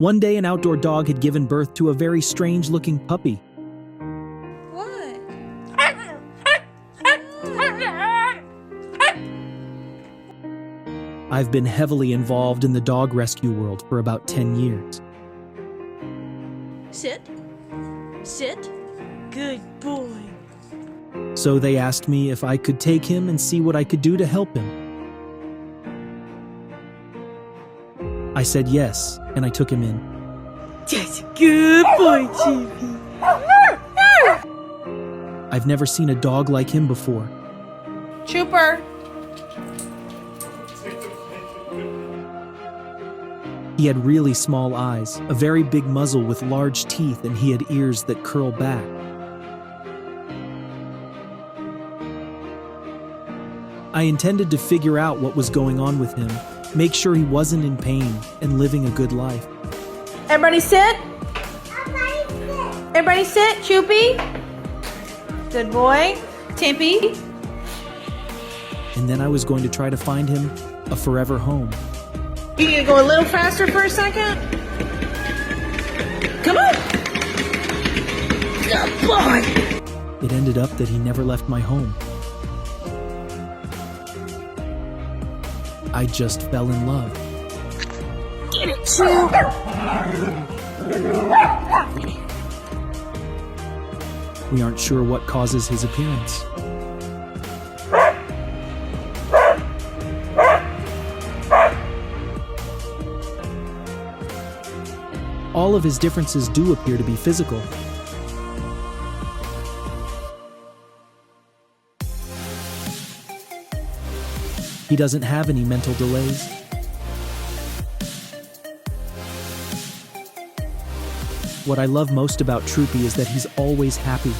One day, an outdoor dog had given birth to a very strange-looking puppy. What? I've been heavily involved in the dog rescue world for about 10 years. Sit. Sit. Good boy. So they asked me if I could take him and see what I could do to help him. I said yes, and I took him in. That's a good boy, Chippy. I've never seen a dog like him before. Trooper. He had really small eyes, a very big muzzle with large teeth, and he had ears that curl back. I intended to figure out what was going on with him, make sure he wasn't in pain, and living a good life. Everybody sit. Everybody sit, Choopy. Good boy. Timpy. And then I was going to try to find him a forever home. You need to go a little faster for a second? Come on. Good boy. It ended up that he never left my home. I just fell in love. Get it, Choop. We aren't sure what causes his appearance. All of his differences do appear to be physical. He doesn't have any mental delays. What I love most about Troopy is that he's always happy.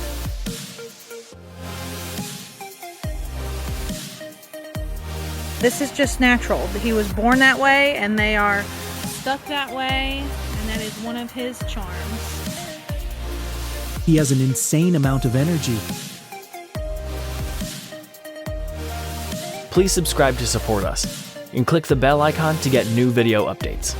This is just natural. He was born that way, and they are stuck that way, and that is one of his charms. He has an insane amount of energy. Please subscribe to support us and click the bell icon to get new video updates.